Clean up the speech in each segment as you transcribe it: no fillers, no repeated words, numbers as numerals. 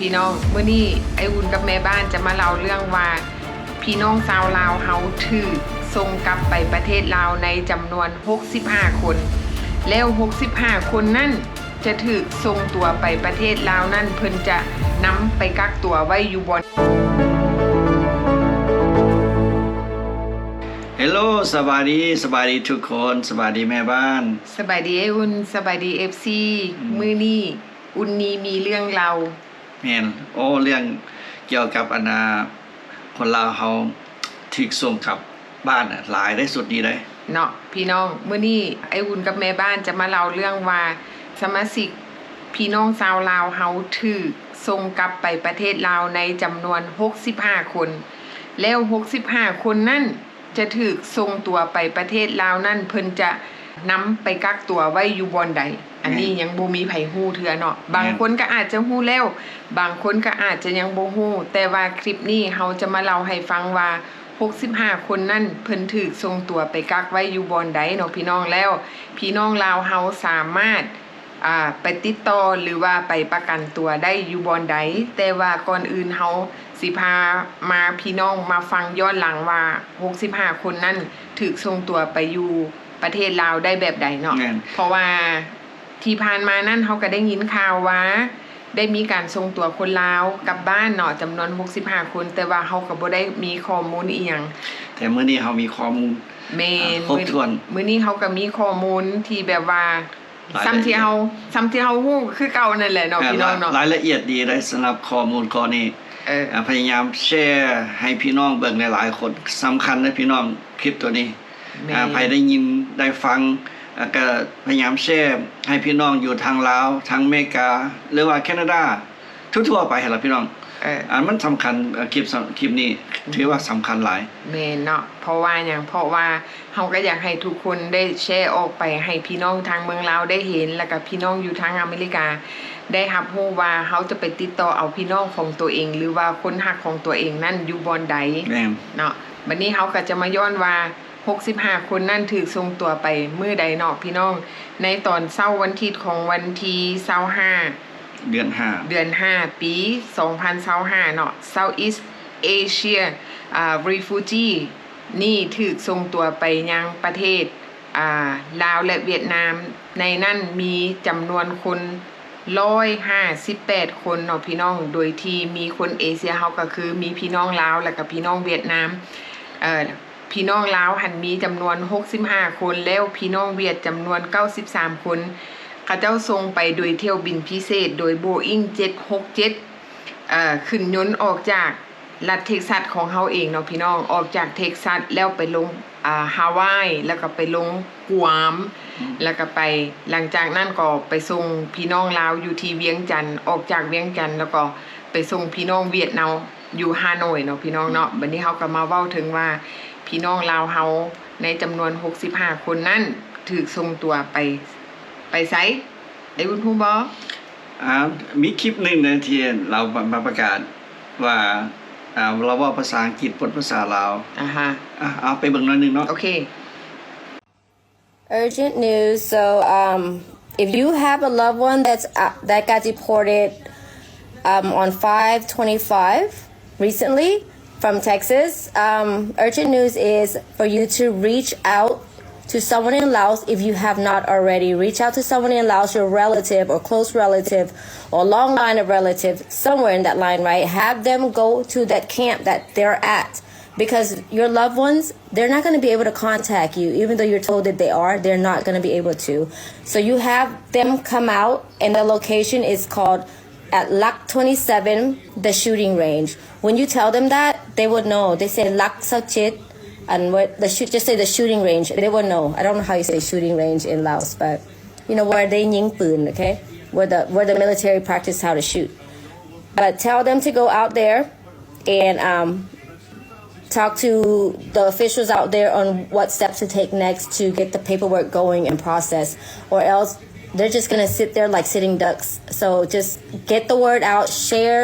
พี่น้องมื้อนี้ไอ้อุ่นกับแม่บ้านจะมาเล่าเรื่องว่าพี่น้องชาวลาวเฮาถูกส่งกลับไปประเทศลาวในจำนวน65คนแล้ว65คนนั่นจะถูกส่งตัวไปประเทศลาวนั่นเพิ่นจะนำไปกักตัวไว้อยู่บนฮัลโหลสวัสดีทุกคนสวัสดีแม่บ้านสบายดีไอ้อุ่นสบายดี FC มื้อนี้อุ่นนี้มีเรื่องเล่าแม่นเรื่องเกี่ยวกับคนลาวเฮาถูกส่งกลับบ้านหลายได้สุดนี้ได้เนาะพี่น้องมื้อนี้ไอ้อุ่นกับแม่บ้านจะมาเล่าเรื่องว่าสมาชิกพี่น้องชาวลาวเฮาถูกส่งกลับไปประเทศลาวในจำนวน65คนแล้ว65คนนั่นจะถูกส่งตัวไปประเทศลาวนั่นเพิ่นจะนำไปกักตัวไว้อยู่บ่อนใดอันนี้ยังบ่มีไผฮู้เทื่อเนาะบางคนก็อาจจะฮู้แล้วบางคนก็อาจจะยังบ่ฮู้แต่ว่าคลิปนี้เฮาจะมาเล่าให้ฟังว่า65คนนั่นเพิ่นถูกส่งตัวไปกักไว้อยู่บ่อนใดเนาะพี่น้องแล้วพี่น้องลาวเฮาสามารถไปติดต่อหรือว่าไปประกันตัวได้อยู่บ่อนใดแต่ว่าก่อนอื่นเฮาสิพามาพี่น้องมาฟังย้อนหลังว่า65คนนั่นถูกส่งตัวไปอยู่ประเทศลาวได้แบบใดเนาะเพราะว่าที่ผ่านมานั่นเฮาก็ได้ยินข่าวว่าได้มีการส่งตัวคนลาวกลับบ้านเนาะจำนวน65คนแต่ว่าเฮาก็บ่ได้มีข้อมูลอีหยังแต่มื้อนี้เฮามีข้อมูลครบถ้วนมื้อนี้เฮาก็มีข้อมูลที่แบบว่าซ้ำที่เฮาฮู้คือเก่านั่นแหละเนาะพี่น้องเนาะรายละเอียดดีเลยสำหรับข้อมูลข้อนี้พยายามแชร์ให้พี่น้องเบิ่งหลายๆคนสำคัญนะพี่น้องคลิปตัวนี้ใครได้ยินได้ฟังก็พยายามแชร์ให้พี่น้องอยู่ทางลาวทางอเมริกาหรือว่าแคนาดาทั่วๆไปให้ล่ะพี่น้องมันสำคัญคลิปนี้ถือว่าสำคัญหลายแม่นเนาะเพราะว่าเฮาก็อยากให้ทุกคนได้แชร์ออกไปให้พี่น้องทางเมืองลาวได้เห็นแล้วก็พี่น้องอยู่ทางอเมริกาได้รับรู้ว่าเฮาจะไปติดต่อเอาพี่น้องของตัวเองหรือว่าคนฮักของตัวเองนั่นอยู่บ่อนใดเนาะบัดนี้เฮาก็จะมาย้อนว่า65คนนั่นถูกส่งตัวไปมื้อใดเนาะพี่น้องในตอนเช้าวันอาทิตย์ของวันที่25เดือน5ปี2025เนาะ Southeast Asia Refugee นี่ถูกส่งตัวไปยังประเทศลาวและเวียดนามในนั้นมีจำนวนคน158คนเนาะพี่น้องโดยที่มีคนเอเชียเฮาก็คือมีพี่น้องลาวและก็พี่น้องเวียดนามพี่น้องลาวหันมีจำนวน65คนแล้วพี่น้องเวียดจำนวน93คนเขาเจ้าส่งไปโดยเที่ยวบินพิเศษโดย Boeing 767ขึ้นยนต์ออกจากรัฐเท็กซัสของเฮาเองเนาะพี่น้องออกจากเท็กซัสแล้วไปลงฮาวายแล้วก็ไปลงกัวมแล้วก็ไปหลังจากนั้นก็ไปส่งพี่น้องลาวอยู่ที่เวียงจันทน์ออกจากเวียงจันทน์แล้วก็ไปส่งพี่น้องเวียดนามอยู่ฮานอยเนาะพี่น้องเนาะบัดนี้เฮาก็มาเว้าถึงว่าพี่น้องลาวเฮาในจำนวน65คนนั้นถูกส่งตัวไปไสได้คุณฮู้บ่มีคลิปนึงนะที่เรามาประกาศว่าเราว่าภาษาอังกฤษปนภาษาลาวเอาไปเบิ่งหน่อยนึงเนาะโอเค Urgent news. So, if you have a loved one that got deported on 5/25 recently from Texas, urgent news is for you to reach out to someone in Laos if you have not already. Reach out to someone in Laos, your relative or close relative or long line of relative, somewhere in that line, right? Have them go to that camp that they're at. Because your loved ones, they're not going to be able to contact you. Even though you're told that they are, they're not going to be able to. So you have them come out, and the location is called at Lac 27, the shooting range. When you tell them that, they would know. They say Lac Sachit, and just say the shooting range. They would know. I don't know how you say shooting range in Laos, but you know where they ying poon, okay? Where the military practice how to shoot. But tell them to go out there and talk to the officials out there on what steps to take next to get the paperwork going and process, or else they're just gonna sit there like sitting ducks. So just get the word out, share,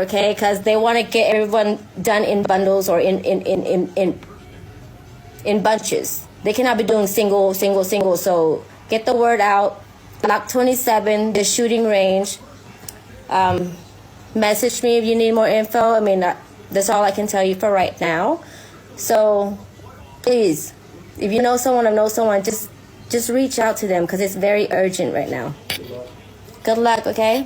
okay? Because they want to get everyone done in bundles or in bunches. They cannot be doing single. So get the word out. Block 27, the shooting range. message me if you need more info. I mean, that's all I can tell you for right now. So please, if you know someone or know someone, just reach out to them because it's very urgent right now. Good luck, okay?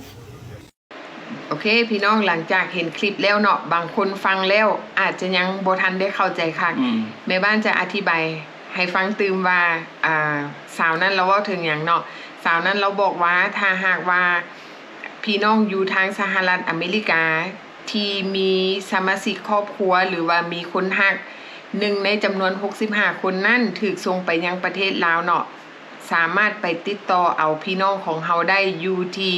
โอเคพี่น้องหลังจากเห็นคลิปแล้วเนาะบางคนฟังแล้วอาจจะยังบ่ทันได้เข้าใจคักแม่บ้านจะอธิบายให้ฟังตื่มว่าสาวนั้นเราเว้าถึงหยังเนาะสาวนั้นเราบอกว่าถ้าหากว่าพี่น้องอยู่ทางสหรัฐอเมริกาที่มีสมาชิกครอบครัวหรือว่ามีคนฮักหนึ่งในจำนวน65คนนั้นถูกส่งไปยังประเทศลาวเนาะสามารถไปติดต่อเอาพี่น้องของเฮาได้อยู่ที่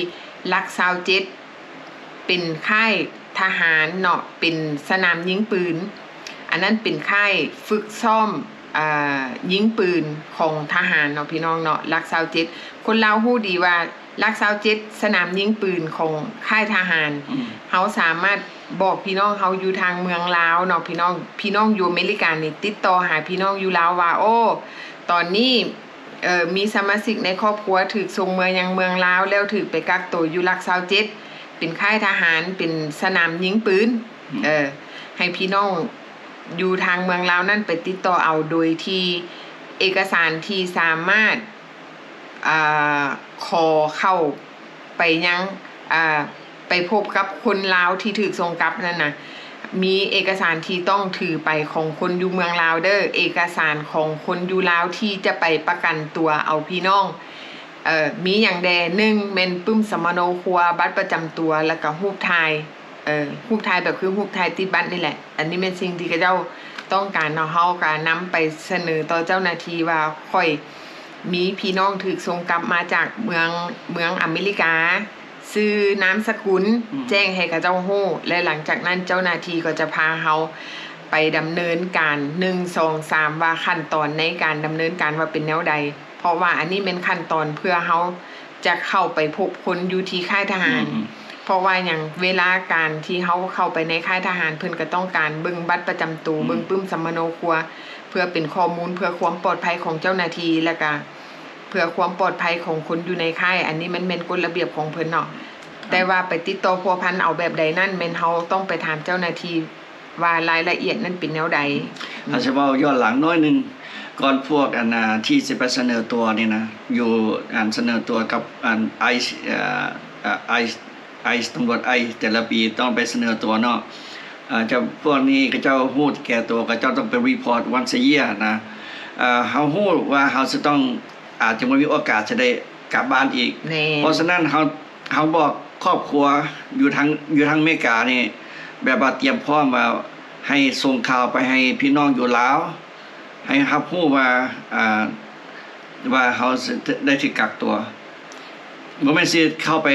ลัก27เป็นค่ายทหารเนาะเป็นสนามยิงปืนอันนั้นเป็นค่ายฝึกซ้อมยิงปืนของทหารเนาะพี่น้องเนาะลัก27คนลาวฮู้ดีว่าลัก27สนามยิงปืนของค่ายทหารเฮาสามารถบอกพี่น้องเฮาอยู่ทางเมืองลาวเนาะพี่น้องอยู่อเมริกานี่ติดต่อหาพี่น้องอยู่ลาวว่าโอ้ตอนนี้มีสมาชิกในครอบครัวถูกส่งเมืองยังเมืองลาวแล้วถูกไปกักตัวอยู่ลัก27เป็นค่ายทหารเป็นสนามยิงปืนให้พี่น้องอยู่ทางเมืองลาวนั่นไปติดต่อเอาโดยที่เอกสารที่สามารถขอเข้าไปยังไปพบกับคนลาวที่ถูกส่งกลับนั่นนะมีเอกสารที่ต้องถือไปของคนอยู่เมืองลาวเด้อเอกสารของคนอยู่ลาวที่จะไปประกันตัวเอาพี่น้องมีอย่างแด1แม่นปึ้มสมโนครัวบัตรประจำตัวแล้วก็รูปถ่ายรูปถ่ายแบบคือรูปถ่ายติดบัตรนี่แหละอันนี้เป็นสิ่งที่เจ้าต้องการเนาะเฮาก็นำไปเสนอต่อเจ้าหน้าที่ว่าค่อยมีพี่น้องถูกส่งกลับมาจากเมืองอเมริกาซื้อนามสกุลแจ้งให้กับเจ้าฮู้และหลังจากนั้นเจ้าหน้าที่ก็จะพาเฮาไปดำเนินการ1 2 3ว่าขั้นตอนในการดำเนินการว่าเป็นแนวใดเพราะว่าอันนี้เป็นขั้นตอนเพื่อเฮาจะเข้าไปพบคนอยู่ที่ค่ายทหารเพราะว่าอย่างเวลาการที่เฮาเข้าไปในค่ายทหารเพิ่นก็ต้องการเบิ่งบัตรประจำตัวเบิ่งปึ้มสมโนครัวเพื่อเป็นข้อมูลเพื่อความปลอดภัยของเจ้าหน้าที่และก็เพื่อความปลอดภัยของคนอยู่ในค่ายอันนี้มันเป็นกฎระเบียบของเพิ่นเนาะแต่ว่าไปติดต่อพัวพันเอาแบบใดนั่นแม่นเฮาต้องไปถามเจ้าหน้าที่ว่ารายละเอียดนั้นเป็นแนวใดอาจจะเว้าย้อนหลังน้อยนึงก่อนพวกที่จะไปเสนอตัวนี่นะอยู่เสนอตัวกับไอซ์ตำรวจแต่ละปีต้องไปเสนอตัวเนาะเจ้าพวกนี้ก็เจ้าฮู้แก่ตัวก็เจ้าต้องไปรีพอร์ตonce a year นะเฮาฮู้ว่าเฮาจะต้องอาจจะบ่มีโอกาสจะได้กลับบ้านอีกเพราะฉะนั้นเฮาบอกครอบครัวอยู่ทางอเมริกานี่แบบว่าเตรียมพร้อมว่าให้ส่งข่าวไปให้พี่น้องอยู่ลาวให้รับรู้ว่าเฮาได้ถูกกักตัวบ่แม่นสิเข้าไป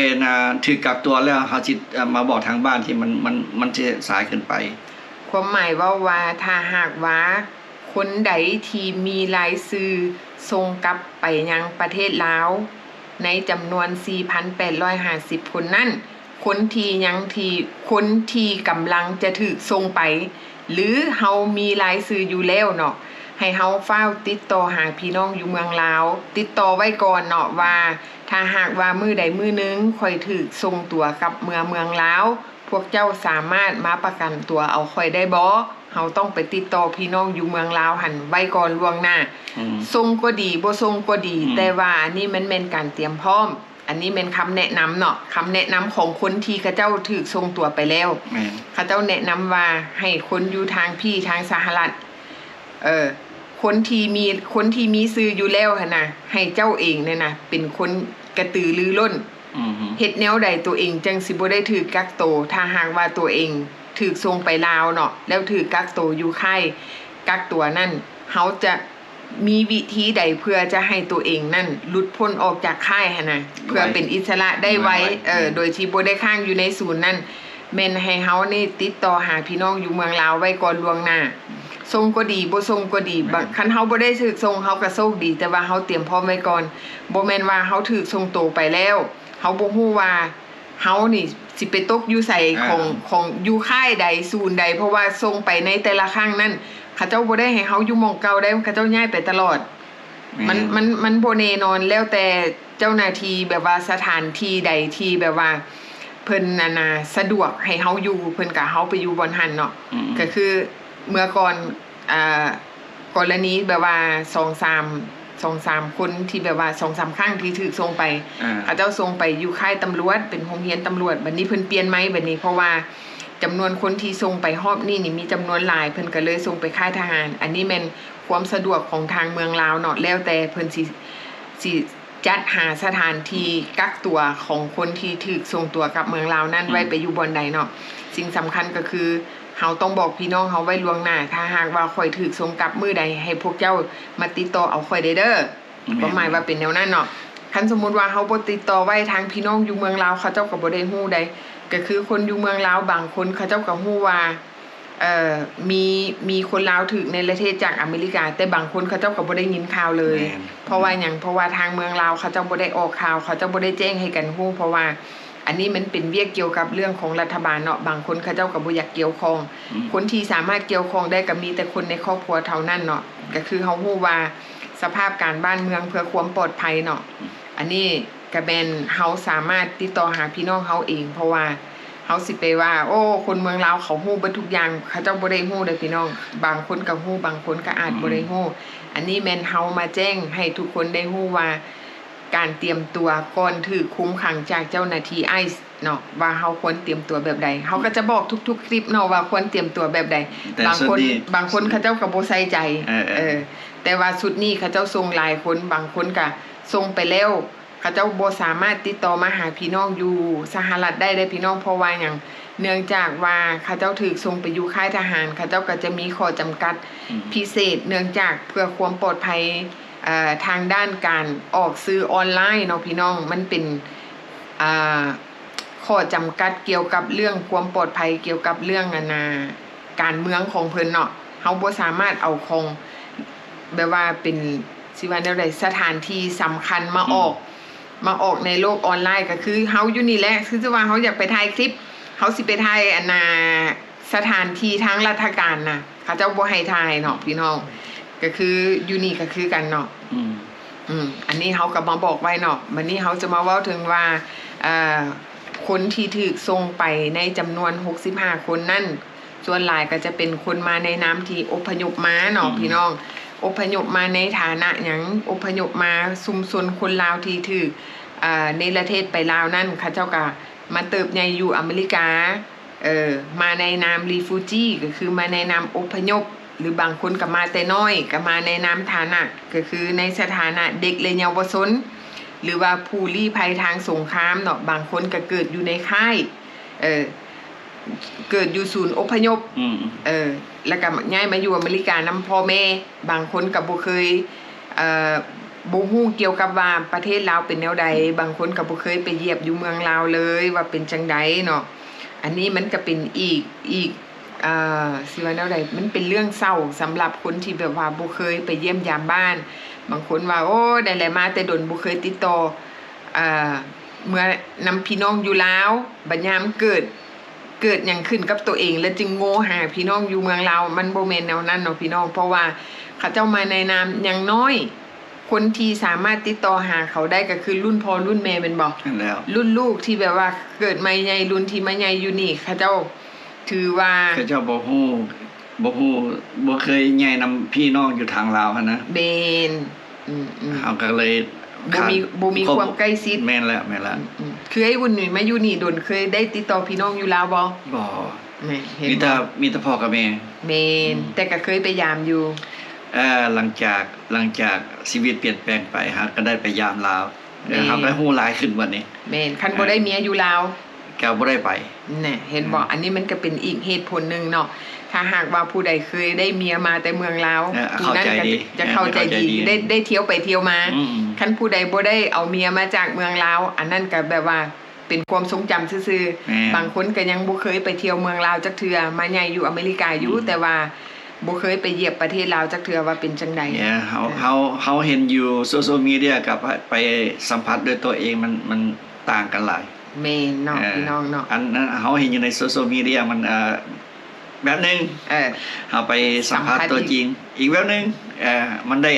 ถูกกักตัวแล้วเฮาสิมาบอกทางบ้านที่มันจะสายเกินไปความหมายว่าถ้าหากว่าคนใดที่มีรายชื่อส่งกลับไปยังประเทศลาวในจำนวน 4,850 คนนั้นคนที่กำลังจะถูกส่งไปหรือเฮามีรายชื่ออยู่แล้วเนาะให้เฮาเฝ้าติดต่อหาพี่น้องอยู่เมืองลาวติดต่อไว้ก่อนเนาะว่าถ้าหากว่ามื้อใดมื้อนึงค่อยถูกส่งตัวกลับเมืองลาวพวกเจ้าสามารถมาประกันตัวเอาค่อยได้บ่เฮาต้องไปติดต่อพี่น้องอยู่เมืองลาวหั่นไว้ก่อนล่วงหน้าส่งก็ดีบ่ส่งก็ดีแต่ว่าอันนี้มันแม่นการเตรียมพร้อมอันนี้เป็นคำแนะนำเนาะคำแนะนำของคนที่เขาเจ้าถูกส่งตัวไปแล้วเขาเจ้าแนะนำว่าให้คนอยู่ทางพี่ทางสหรัฐคนที่มีซื้ออยู่แล้วหั่นน่ะให้เจ้าเองเนี่ยนะเป็นคนกระตือรือร้นเฮ็ดแนวใดตัวเองจังสิบ่ได้ถูกกักตัวถ้าหากว่าตัวเองถูกส่งไปลาวเนาะแล้วถูกกักตัวอยู่ค่ายกักตัวนั่นเฮาจะมีวิธีใดเพื่อจะให้ตัวเองนั่นหลุดพ้นออกจากค่ายหั่นน่ะเพื่อเป็นอิสระได้ไว้โดยที่บ่ได้ค้างอยู่ในศูนย์นั่นแม่นให้เฮานี่ติดต่อหาพี่น้องอยู่เมืองลาวไว้ก่อนล่วงหน้าส่งก็ดีบ่ส่งก็ดีคันเฮาบ่ได้ถูกส่งเฮาก็โชคดีแต่ว่าเฮาเตรียมพร้อมไว้ก่อนบ่แม่นว่าเฮาถูกส่งตัวไปแล้วเฮาบ่ฮู้ว่าเฮานี่สิไปตกอยู่ไสของอยู่ค่ายใดศูนย์ใดเพราะว่าส่งไปในแต่ละครั้งนั้นเขาเจ้าบ่ได้ให้เฮาอยู่หม้องเก่าได้เขาเจ้าย้ายไปตลอดมันบ่แน่นอนแล้วแต่เจ้าหน้าที่แบบว่าสถานที่ใดที่แบบว่า เพิ่นน่ะสะดวกให้เฮาอยู่เพิ่นก็เฮาไปอยู่บ่อนหันเนาะก็คือเมื่อก่อนกรณีแบบว่า2-3คนที่แบบว่า 2-3 ครั้งที่ถูกส่งไปเขาเจ้าส่งไปอยู่ค่ายตำรวจเป็นโรงเรียนตำรวจบัดนี้เพิ่นเปลี่ยนไหมบัดนี้เพราะว่าจำนวนคนที่ส่งไปรอบนี้นี่มีจำนวนหลายเพิ่นก็เลยส่งไปค่ายทหารอันนี้แม่นความสะดวกของทางเมืองลาวเนาะแล้วแต่เพิ่นสิจัดหาสถานที่กักตัวของคนที่ถูกส่งตัวกลับเมืองลาวนั้นไว้ไปอยู่บ่อนใดเนาะสิ่งสำคัญก็คือเฮาต้องบอกพี่น้องเฮาไว้ล่วงหน้าถ้าหากว่าข่อยถูกส่งกลับมื้อใดให้พวกเจ้ามาติดต่อเอาข่อยได้เด้อความหมายว่าเป็นแนวนั้นเนาะคันสมมุติว่าเฮาบ่ติดต่อไว้ทางพี่น้องอยู่เมืองลาวเขาเจ้าก็บ่ได้ฮู้ใดก็คือคนอยู่เมืองลาวบางคนเขาเจ้าก็ฮู้ว่ามีคนลาวถูกในประเทศจากอเมริกาแต่บางคนเขาเจ้าก็บ่ได้ยินข่าวเลยเพราะว่าหยังเพราะว่าทางเมืองลาวเขาเจ้าบ่ได้ออกข่าวเขาเจ้าบ่ได้แจ้งให้กันฮู้เพราะว่าอันนี้มันเป็นเวียกเกี่ยวกับเรื่องของรัฐบาลเนาะบางคนเขาเจ้าก็บ่อยากเกี่ยวข้องคนที่สามารถเกี่ยวข้องได้ก็มีแต่คนในครอบครัวเท่านั้นเนาะก็คือเฮาฮู้ว่าสภาพการบ้านเมืองเพื่อความปลอดภัยเนาะอันนี้ก็แม่นเฮาสามารถติดต่อหาพี่น้องเฮาเองเพราะว่าเฮาสิไปว่าโอ้คนเมืองลาวเขาฮู้เบิดทุกอย่างเขาเจ้าบ่ได้ฮู้เด้อพี่น้องบางคนก็ฮู้บางคนก็อาจบ่ได้ฮู้อันนี้แม่นเฮามาแจ้งให้ทุกคนได้ฮู้ว่าการเตรียมตัวก่อนถูกคุมขังจากเจ้าหน้าที่ไอซ์เนาะว่าเฮาควรเตรียมตัวแบบใดเฮาก็จะบอกทุกๆคลิปเนาะว่าควรเตรียมตัวแบบใดบางคนเขาเจ้าก็บ่ใส่ใจแต่ว่าสุดนี้เขาเจ้าส่งหลายคนบางคนก็ส่งไปแล้วเขาเจ้าบ่สามารถติดต่อมาหาพี่น้องอยู่สหรัฐได้พี่น้องเพราะว่าหยังเนื่องจากว่าเขาเจ้าถูกส่งไปอยู่ค่ายทหารเขาเจ้าก็จะมีข้อจำกัดพิเศษเนื่องจากเพื่อความปลอดภัยทางด้านการออกซื้อออนไลน์เนาะพี่น้องมันเป็นข้อจำกัดเกี่ยวกับเรื่องความปลอดภัยเกี่ยวกับเรื่องการเมืองของเพิ่นเนาะเฮาบ่สามารถเอาของแบบว่าเป็นสิว่าแนวใดสถานที่สำคัญมาออกในโลกออนไลน์ก็คือเฮาอยู่นี่แหละคือจะว่าเฮาอยากไปถ่ายคลิปเฮาสิไปถ่ายสถานที่ทางราชการน่ะเขาเจ้าบ่ให้ถ่ายเนาะพี่น้องก็คืออยู่นี่ก็คือกันเนาะอันนี้เฮาก็มาบอกไว้เนาะวันนี้เฮาจะมาเว้าถึงว่าคนที่ถูกส่งไปในจำนวน65คนนั่นส่วนหลายก็จะเป็นคนมาในนามที่อพยพมาเนาะพี่น้องอพยพมาในฐานะหยังอพยพมาชุมชนคนลาวที่ถูกในประเทศไปลาวนั่นเขาเจ้าก็มาเติบใหญ่อยู่อเมริกามาในนามรีฟูจีก็คือมาในนามอพยพหรือบางคนก็มาแต่น้อยก็มาในนามฐานะก็คือในสถานะเด็กและเยาวชนหรือว่าผู้ลี้ภัยทางสงครามเนาะบางคนก็เกิดอยู่ในค่ายเกิดอยู่ศูนย์อพยพแล้วก็ย้ายมาอยู่อเมริกานำพ่อแม่บางคนก็บ่เคยบ่ฮู้เกี่ยวกับว่าประเทศลาวเป็นแนวใดบางคนก็บ่เคยไปเหยียบอยู่เมืองลาวเลยว่าเป็นจังไดเนาะอันนี้มันก็เป็นอีกสิว่าแนวใดมันเป็นเรื่องเศร้าสำหรับคนที่แบบว่าบ่เคยไปเยี่ยมยามบ้านบางคนว่าโอ้ได้แลมาแต่ดนบ่เคยติดต่อเมื่อนำพี่น้องอยู่ลาวบัดยามเกิดหยังขึ้นกับตัวเองแล้วจึงโง่หาพี่น้องอยู่เมืองลาวมันบ่แม่นแนวนั้นเนาะพี่น้องเพราะว่าเขาเจ้ามาในนามอย่างน้อยคนที่สามารถติดต่อหาเขาได้ก็คือรุ่นพ่อรุ่นแม่เป็นบ่แล้วรุ่นลูกที่แบบว่าเกิดมาใหญ่รุ่นที่มาใหญ่อยู่นี่เขาเจ้าถือว่าเขาเจ้าบ่ฮู้บ่เคยใหญ่นำพี่น้องอยู่ทางลาวนะเบนเฮาก็เลยบ่มีความใกล้ชิดแม่นแล้วคือไอ้วุ่นนี่มาอยู่นี่โดนเคยได้ติดต่อพี่น้องอยู่ลาวบ่มีแต่พ่อกับแม่แม่นแต่ก็เคยไปยามอยู่หลังจากชีวิตเปลี่ยนแปลงไปฮะก็ได้ไปยามลาวเฮาก็ฮู้หลายขึ้นบัดนี้แม่นคันบ่ได้เมียอยู่ลาวก็บ่ได้ไปน่ะเห็นบ่อันนี้มันก็เป็นอีกเหตุผลนึงเนาะถ้าหากว่าผู้ใดเคยได้เมียมาแต่เมืองลาวผู้นั้นก็จะเข้าใจดีได้เที่ยวไปเที่ยวมาคันผู้ใดบ่ได้เอาเมียมาจากเมืองลาวอันนั้นก็แบบว่าเป็นความทรงจำซื่อๆบางคนก็ยังบ่เคยไปเที่ยวเมืองลาวจักเทื่อมาใหญ่อยู่อเมริกาอยู่แต่ว่าบ่เคยไปเหยียบประเทศลาวจักเทื่อว่าเป็นจังได๋เฮาเห็นอยู่โซเชียลมีเดียกับไปสัมผัสด้วยตัวเองมันต่างกันหลายแม่นเนาะพี่น้องเนาะอันนั้นเฮาเห็นอยู่ในโซเชียลมีเดียมันแบบนึงเฮาไปสัมผัสตัวจริงอีกแบบนึงมันได้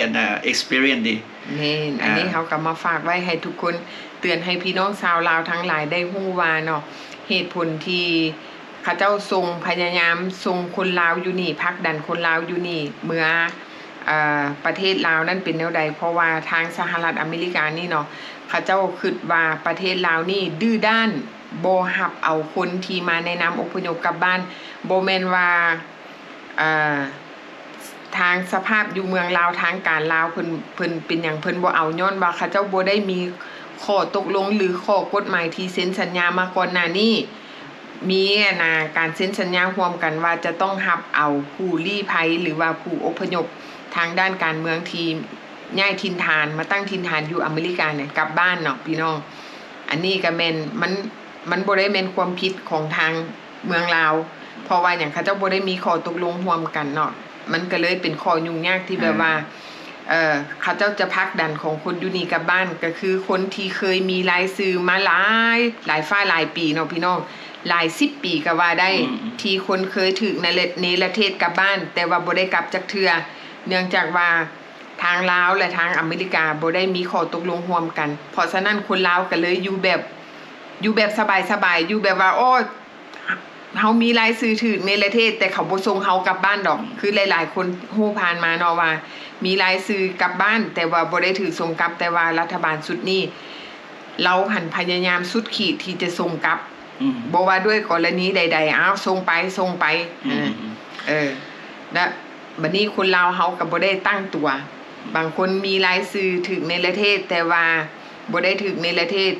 experience ดีแม่นอันนี้เฮาก็มาฝากไว้ให้ทุกคนเตือนให้พี่น้องชาวลาวทั้งหลายได้ฮู้ว่าเนาะ เหตุผลที่เขาเจ้าทรงพยายามทรงคนลาวอยู่นี่พักดันคนลาวอยู่นี่เมื่อประเทศลาวนั่นเป็นแนวใดเพราะว่าทางสหรัฐอเมริกานี่เนาะเขาเจ้าคิดว่าประเทศลาวนี่ดื้อด้านบ่รับเอาคนที่มาในนามอพยพกลับบ้านบ่แม่นว่าทางสภาพอยู่เมืองลาวทางการลาวเพิ่นเป็นหยังเพิ่นบ่เอาย้อนว่าเขาเจ้าบ่ได้มีข้อตกลงหรือข้อกฎหมายที่เซ็นสัญญามาก่อนหน้านี้มีการเซ็นสัญญาร่วมกันว่าจะต้องรับเอาผู้ลี้ภัยหรือว่าผู้อพยพทางด้านการเมืองที่ย้ายถิ่นฐานมาตั้งถิ่นฐานอยู่อเมริกาเนี่ยกลับบ้านเนาะพี่น้องอันนี้ก็แม่นมันบ่ได้แม่นความผิดของทางเมืองลาวเพราะว่าหยังเขาเจ้าบ่ได้มีข้อตกลงร่วมกันเนาะมันก็เลยเป็นข้อยุ่งยากที่แบบว่าเขาเจ้าจะพักดันของคนอยู่นี่กลับบ้านก็คือคนที่เคยมีรายชื่อมาหลายฝ่ายหลายปีเนาะพี่น้องหลาย10 ปีก็ว่าได้ที่คนเคยถึกในประเทศกลับบ้านแต่ว่าบ่ได้กลับจักเทื่อเนื่องจากว่าทางลาวและทางอเมริกาบ่ได้มีข้อตกลงร่วมกันเพราะฉะนั้นคนลาวก็เลยอยู่แบบสบายๆอยู่แบบว่าโอ้เฮามีรายชื่อถึกในประเทศแต่เขาบ่ส่งเฮากลับบ้านดอกคือหลายๆคนฮู้ผ่านมาเนาะว่ามีรายชื่อกลับบ้านแต่ว่าบ่ได้ถูกส่งกลับแต่ว่ารัฐบาลชุดนี้เราหันพยายามสุดขีดที่จะส่งกลับบ่ว่าด้วยกรณีใดๆอ้าวส่งไปและบัดนี้คนลาวเฮาก็บ่ได้ตั้งตัวบางคนมีรายชื่อถึกในประเทศแต่ว่าบ่ได้ถึกในประเทศ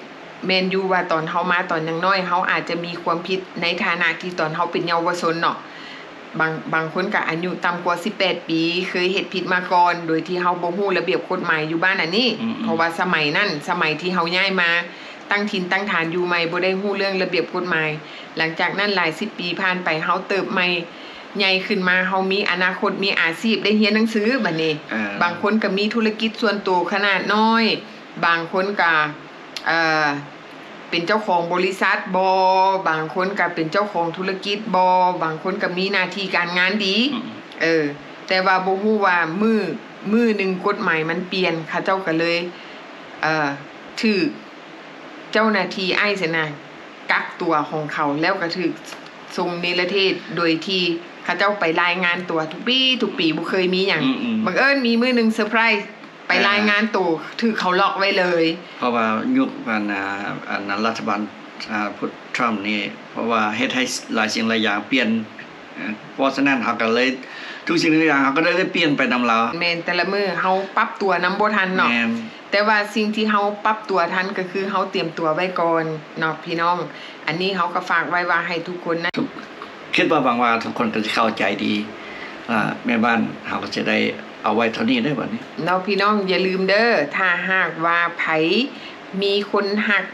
แม่นอยู่ว่าตอนเฮามาตอนยังน้อยเฮาอาจจะมีความผิดในฐานะที่ตอนเฮาเป็นเยาวชนเนาะบางคนก็อายุต่ำกว่า18 ปีเคยเฮ็ดผิดมาก่อนโดยที่เฮาบ่ฮู้ระเบียบกฎหมายอยู่บ้านอันนี้เพราะว่าสมัยที่เฮาย้ายมาตั้งถิ่นตั้งฐานอยู่ใหม่บ่ได้ฮู้เรื่องระเบียบกฎหมายหลังจากนั้นหลาย10 ปีผ่านไปเฮาเติบใหม่ใหญ่ขึ้นมาเฮามีอนาคตมีอาชีพได้เรียนหนังสือบัดนี้บางคนก็มีธุรกิจส่วนตัวขนาดน้อยบางคนก็เป็นเจ้าของบริษัทบางคนก็เป็นเจ้าของธุรกิจบางคนก็มีหน้าที่การงานดีแต่ว่าบ่ฮู้ว่ามือนึงกฎหมายมันเปลี่ยนเขาเจ้าก็เลยถูกเจ้าหน้าที่อ้ายซินะกักตัวของเขาแล้วก็ถูกส่งในประเทศโดยที่เขาเจ้าไปรายงานตัวทุกปีบ่เคยมีหยังบังเอิญมีมื้อนึงเซอร์ไพรส์ไปรายงานตัวถือเขาล็อกไว้เลยเพราะว่ายุคนั้นรัฐบาลพุทธทรัมป์นี่เพราะว่าเฮ็ดให้หลายสิ่งหลายอย่างเปลี่ยนเพราะฉะนั้นเฮาก็เลยทุกสิ่งทุกอย่างเฮาก็ได้เปลี่ยนไปนำเราแม่นแต่ละมื้อเฮาปรับตัวนำบ่ทันเนาะแต่ว่าสิ่งที่เฮาปรับตัวทันก็คือเฮาเตรียมตัวไว้ก่อนเนาะพี่น้องอันนี้เฮาก็ฝากไว้ว่าให้ทุกคนนะคิดว่าบางว่าทุกคนก็จะเข้าใจดีแม่บ้านเฮาก็จะได้เอาไว้เท่านี้ได้บัดนี้เนาะพี่น้องอย่าลืมเด้อถ้าหากว่าไผมีคนฮัก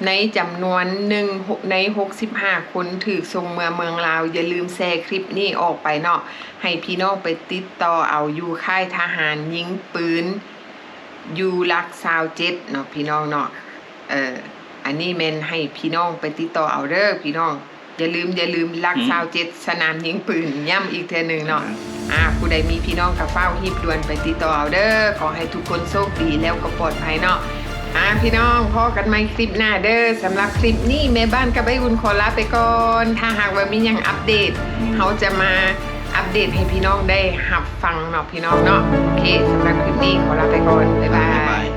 ในจำนวน1ใน65คนถูกส่งเมืองลาวอย่าลืมแชร์คลิปนี้ออกไปเนาะให้พี่น้องไปติดต่อเอาอยู่ค่ายทหารยิงปืนอยู่รัก27เนาะพี่น้องเนาะอันนี้แม่นให้พี่น้องไปติดต่อเอาเด้อพี่น้องอย่าลืมรัก27สนามยิงปืนย้ำอีกเทื่อนึงเนาะผู้ใดมีพี่น้องก็เฝ้ารีบด่วนไปติดต่อเอาเด้อขอให้ทุกคนโชคดีแล้วก็ปลอดภัยเนาะพี่น้องพอกันใหม่คลิปหน้าเด้อสำหรับคลิปนี้แม่บ้านกับไอ้อุ่นขอลาไปก่อนถ้าหากว่ามียังอัปเดตเขาจะมาอัปเดตให้พี่น้องได้รับฟังเนาะพี่น้องเนาะโอเคสำหรับคลิปนี้ขอลาไปก่อนบ๊ายบาย